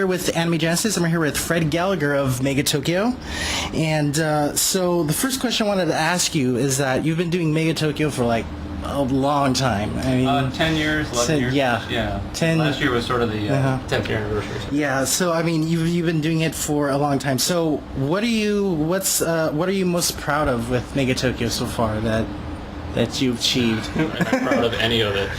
here with Anime Genesis. I'm here with Fred Gallagher of Megatokyo. And so the first question I wanted to ask you is that you've been doing Megatokyo for like a long time. I mean, 10 years, 11 years. Yeah. 10. Last year was sort of the 10th year anniversary. So. Yeah. So I mean, you've been doing it for a long time. So what are you most proud of with Megatokyo so far that you've achieved? I'm not proud of any of it.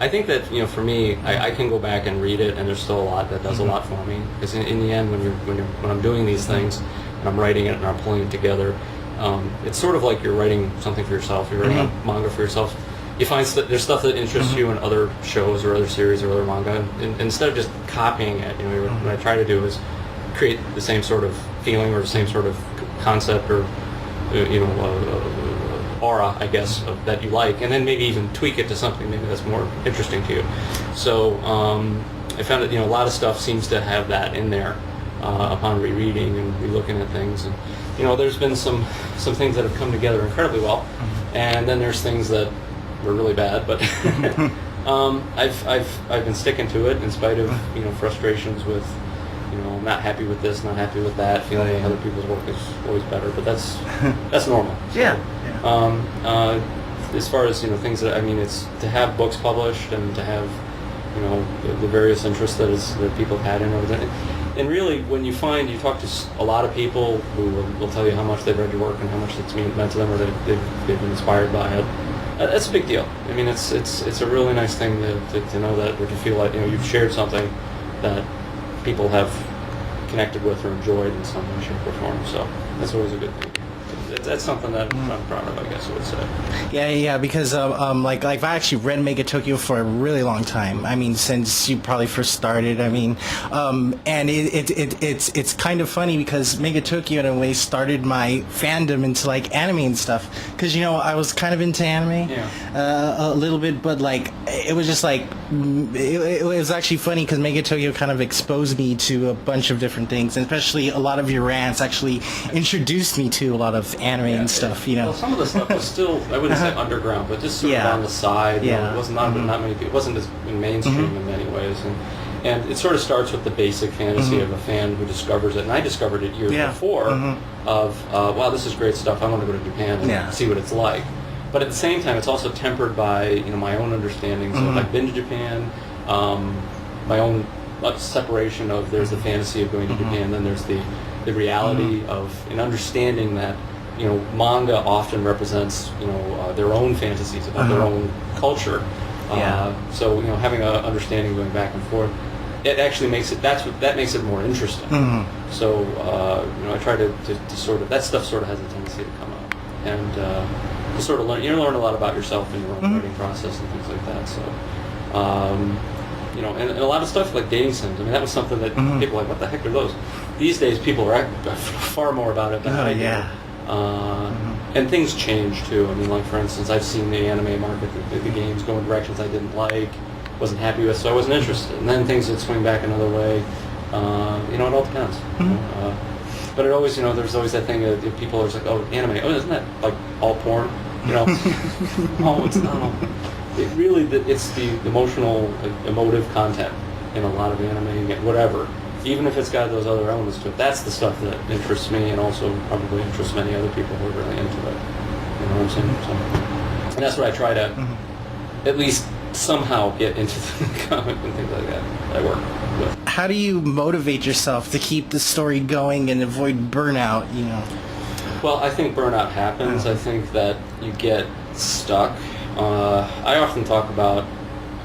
I think that for me, I can go back and read it, and there's still a lot that does a lot for me. Because in the end, when I'm doing these things and I'm writing it and I'm pulling it together, it's sort of like you're writing something for yourself. You're writing a manga for yourself. You find there's stuff that interests you in other shows or other series or other manga, and instead of just copying it, what I try to do is create the same sort of feeling or the same sort of concept or aura, I guess, that you like, and then maybe even tweak it to something maybe that's more interesting to you. So I found that a lot of stuff seems to have that in there upon rereading and re-looking at things, and there's been some things that have come together incredibly well, and then there's things that were really bad, but I've been sticking to it in spite of frustrations with not happy with this, not happy with that, feeling like other people's work is always better, but that's normal. Yeah. As far as things that it's to have books published and to have the various interests that people have had in everything. And really, when you talk to a lot of people who will tell you how much they've read your work and how much it's meant to them or they've been inspired by it, that's a big deal. I mean, it's a really nice thing to know that, or to feel like you've shared something that people have connected with or enjoyed in some way, shape, or form. So that's always a good thing. That's something that I'm proud of, I guess I would say. Yeah, because like I actually read Megatokyo for a really long time. I mean, since you probably first started. I mean, and it's kind of funny because Megatokyo in a way started my fandom into like anime and stuff. Because I was kind of into anime, a little bit, but like it was just like it was actually funny because Megatokyo kind of exposed me to a bunch of different things, and especially a lot of your rants actually introduced me to a lot of anime and stuff. Well, some of the stuff was still, I wouldn't say underground, but just sort of on the side. It wasn't not many people. It wasn't as mainstream in many ways, and it sort of starts with the basic fantasy of a fan who discovers it. And I discovered it years before. Of wow, this is great stuff. I want to go to Japan and see what it's like. But at the same time, it's also tempered by my own understanding. So if I've been to Japan, my own separation of there's the fantasy of going to Japan, then there's the reality of an understanding that manga often represents their own fantasies about their own culture. So having an understanding going back and forth, it actually makes it that makes it more interesting. So I try to sort of, that stuff sort of has a tendency to come up, and to sort of learn a lot about yourself in your own writing process and things like that. So and a lot of stuff like dating sims. I mean, that was something that people were like, what the heck are those? These days, people are far more about it than I do. And things change too. I mean, like for instance, I've seen the anime market, the games go in directions I didn't like, wasn't happy with, so I wasn't interested. And then things would swing back another way. It all depends. But it always, there's always that thing that people are just like, oh, anime, oh, isn't that like all porn? No, it's not. It really, it's the emotional, emotive content in a lot of anime, whatever. Even if it's got those other elements to it, that's the stuff that interests me, and also probably interests many other people who are really into it. You know what I'm saying? So, and that's what I try to at least somehow get into the comic and things like that I work with. How do you motivate yourself to keep the story going and avoid burnout? Well, I think burnout happens. I think that you get stuck. I often talk about,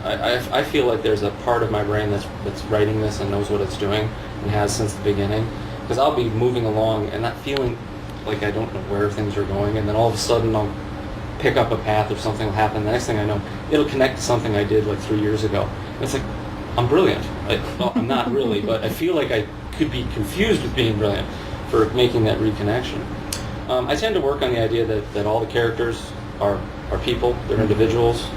I feel like there's a part of my brain that's writing this and knows what it's doing and has since the beginning. Because I'll be moving along and not feeling like I don't know where things are going, and then all of a sudden I'll pick up a path or something will happen. The next thing I know, it'll connect to something I did like 3 years ago. And it's like, I'm brilliant. Well, I'm not really, but I feel like I could be confused with being brilliant for making that reconnection. I tend to work on the idea that all the characters are people, they're individuals,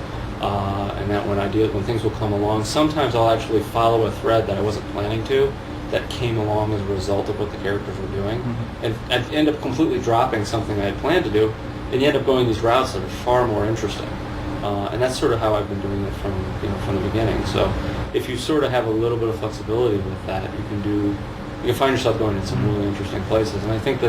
and that when things will come along, sometimes I'll actually follow a thread that I wasn't planning to, that came along as a result of what the characters were doing, and I'd end up completely dropping something I had planned to do, and you end up going these routes that are far more interesting. And that's sort of how I've been doing it from the beginning. So if you sort of have a little bit of flexibility with that, you can find yourself going in some really interesting places. And I think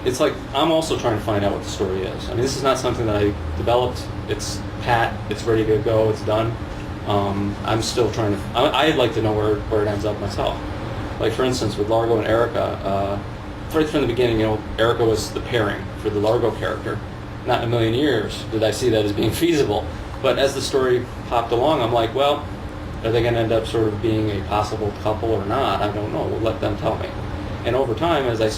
it's like I'm also trying to find out what the story is. I mean, this is not something that I developed. It's pat. It's ready to go. It's done. I'm still trying to. I'd like to know where it ends up myself. Like for instance, with Largo and Erica, right from the beginning, Erica was the pairing for the Largo character. Not in a million years did I see that as being feasible. But as the story popped along, I'm like, well, are they going to end up sort of being a possible couple or not? I don't know. We'll let them tell me. And over time, as I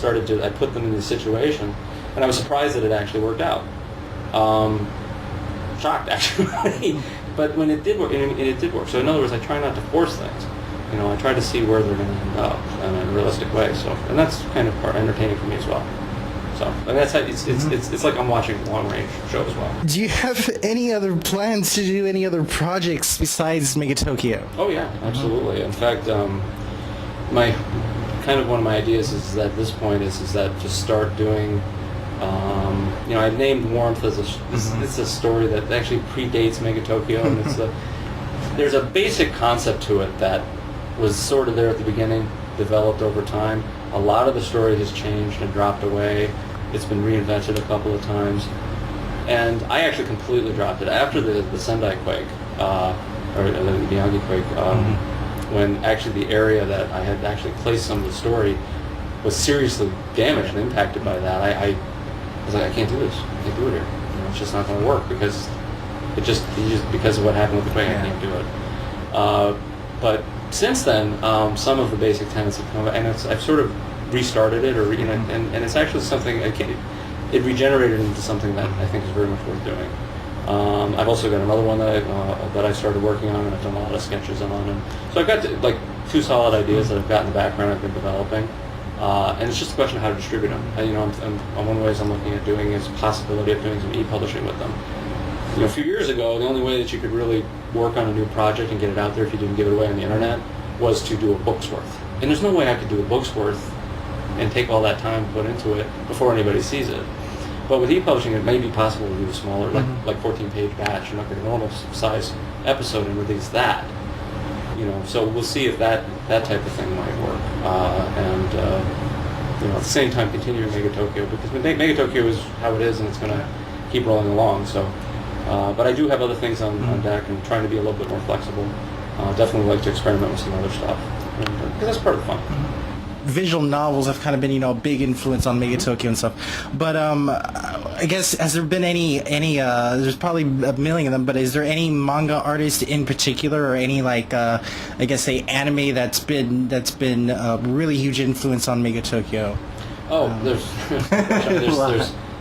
put them in this situation, and I was surprised that it actually worked out. Shocked, actually. But when it did work, and it did work. So in other words, I try not to force things. I try to see where they're going to end up in a realistic way. So, and that's kind of part entertaining for me as well. So, and that's how it's like I'm watching a long range show as well. Do you have any other plans to do any other projects besides Megatokyo? Oh yeah, absolutely. In fact, one of my ideas is at this point is that just start doing. I named Warmth as it's a story that actually predates Megatokyo, and there's a basic concept to it that was sort of there at the beginning, developed over time. A lot of the story has changed and dropped away. It's been reinvented a couple of times, and I actually completely dropped it after the Sendai quake or the Miyagi quake. When actually the area that I had actually placed some of the story was seriously damaged and impacted by that, I was like, I can't do this. I can't do it here. It's just not going to work because because of what happened with the quake, I can't do it. But since then, some of the basic tenets have come, and I've sort of restarted it, and it's actually something it regenerated into something that I think is very much worth doing. I've also got another one that I started working on, and I've done a lot of sketches on, and so I've got two solid ideas that I've got in the background I've been developing, and it's just a question of how to distribute them. One of the ways I'm looking at doing is possibility of doing some e-publishing with them. A few years ago, the only way that you could really work on a new project and get it out there if you didn't give it away on the internet was to do a book's worth. And there's no way I could do a book's worth and take all that time to put into it before anybody sees it. But with e-publishing, it may be possible to do a smaller, like 14-page batch. You're not going to normal size episode and release that. So we'll see if that type of thing might work. At the same time, continuing Megatokyo, because Megatokyo is how it is, and it's going to keep rolling along. So. But I do have other things on deck and trying to be a little bit more flexible. Definitely like to experiment with some other stuff because that's part of the fun. Visual novels have kind of been, a big influence on Megatokyo and stuff. But I guess has there been any? There's probably a million of them. But is there any manga artist in particular, or any anime that's been a really huge influence on Megatokyo? Oh, there's.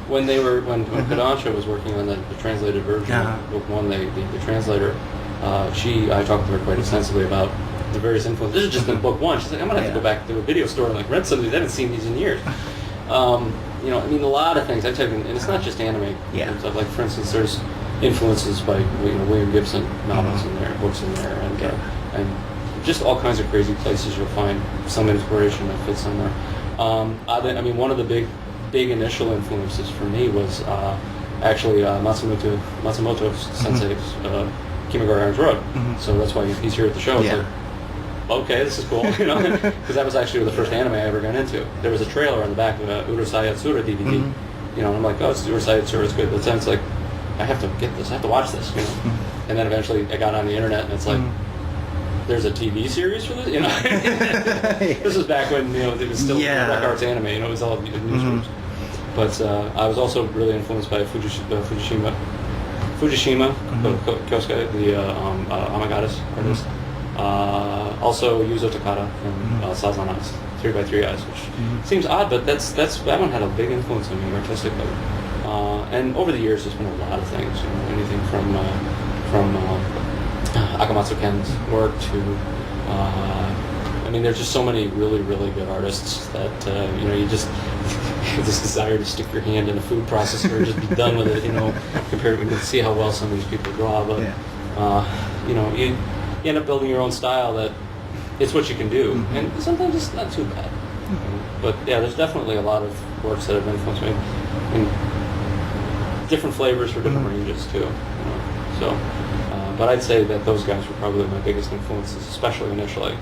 When Kodansha was working on the translated version of Book 1, the translator, I talked to her quite extensively about the various influences. This is just in Book 1. She's like, I'm going to have to go back to a video store and rent some of these. I haven't seen these in years. A lot of things. I type in, and it's not just anime. Yeah. Stuff. Like, for instance, there's influences by William Gibson novels in there, books in there, and just all kinds of crazy places you'll find some inspiration that fits somewhere. One of the big initial influences for me was actually Matsumoto Sensei's Kimagure Iron's Road. So that's why he's here at the show. Yeah. It's like, okay, this is cool, because that was actually the first anime I ever got into. There was a trailer on the back of Urusei Yatsura DVD, and I'm like, oh, it's Urusei Yatsura, it's good. But then it's like, I have to get this, I have to watch this, And then eventually I got on the internet, and it's like, there's a TV series for this, This was back when it was still Rec Arts Anime, it was all newsrooms. But I was also really influenced by Fujishima Kyosuke, the Amagatas artist. Also Yuzo Takada from Sazana's 3x3 Eyes, which seems odd, but that one had a big influence on me artistically. And over the years, there's been a lot of things, anything from Akamatsu Ken's work to there's just so many really, really good artists that you just have this desire to stick your hand in a food processor and just be done with it, compared to see how well some of these people draw. But you end up building your own style that it's what you can do, and sometimes it's not too bad. But yeah, there's definitely a lot of works that have influenced me. different flavors for different ranges too. So, but I'd say that those guys were probably my biggest influences, especially initially,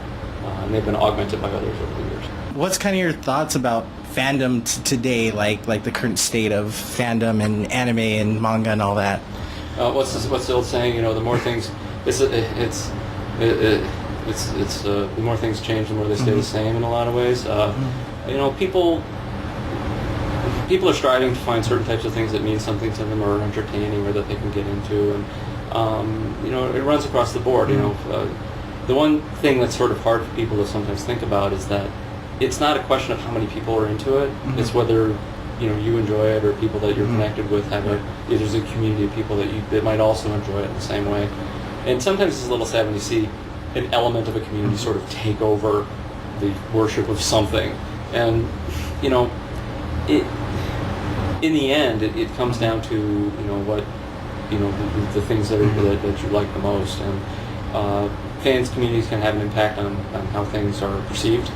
and they've been augmented by others over the years. What's kind of your thoughts about fandom today, like the current state of fandom and anime and manga and all that? What's the old saying? The more things, the more things change, the more they stay the same in a lot of ways. People are striving to find certain types of things that mean something to them or are entertaining or that they can get into, and it runs across the board. The one thing that's sort of hard for people to sometimes think about is that it's not a question of how many people are into it. It's whether you enjoy it or people that you're connected with there's a community of people that might also enjoy it in the same way. And sometimes it's a little sad when you see an element of a community sort of take over the worship of something, and in the end, it comes down to what the things that you like the most, and fans communities can have an impact on how things are perceived,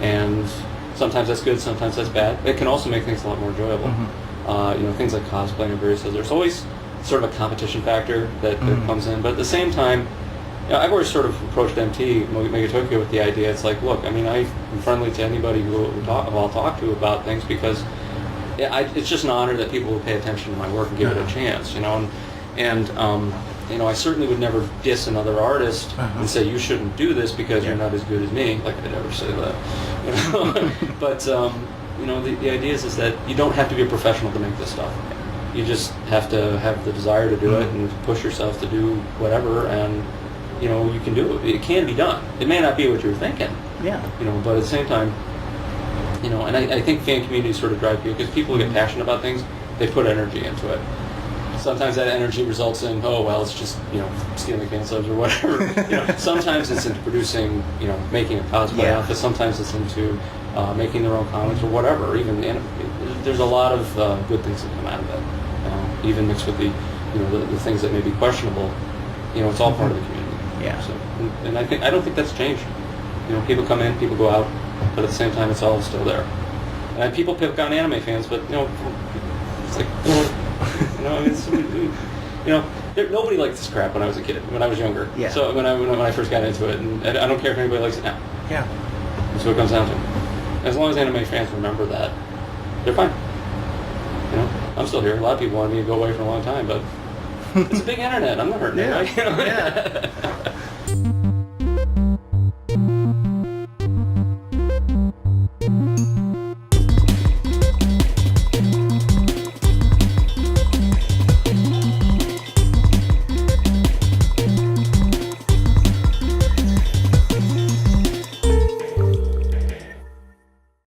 and sometimes that's good, sometimes that's bad. It can also make things a lot more enjoyable. Things like cosplay and various others. There's always sort of a competition factor that comes in, but at the same time, I've always sort of approached Megatokyo with the idea. It's like, look, I'm friendly to anybody who I'll talk to about things, because it's just an honor that people will pay attention to my work and give it a chance, I certainly would never diss another artist and say you shouldn't do this because you're not as good as me. Like, I'd never say that, But the idea is that you don't have to be a professional to make this stuff. You just have to have the desire to do it and push yourself to do whatever, and you can do it. It can be done. It may not be what you're thinking. Yeah. But at the same time, and I think fan communities sort of drive people, because people who get passionate about things, they put energy into it. Sometimes that energy results in, it's just, stealing fan subs or whatever. Sometimes it's into producing, making a cosplay outfit. Sometimes it's into making their own comics or whatever. Even there's a lot of good things that come out of it. Even mixed with the things that may be questionable. It's all part of the community. Yeah. So, and I don't think that's changed. People come in, people go out, but at the same time, it's all still there. And people pick on anime fans, but it's like, nobody liked this crap when I was a kid, when I was younger. Yeah. So when I first got into it, and I don't care if anybody likes it now. Yeah. That's what it comes down to. As long as anime fans remember that, they're fine. I'm still here. A lot of people wanted me to go away for a long time, but it's a big internet. I'm not hurting it, right? Yeah.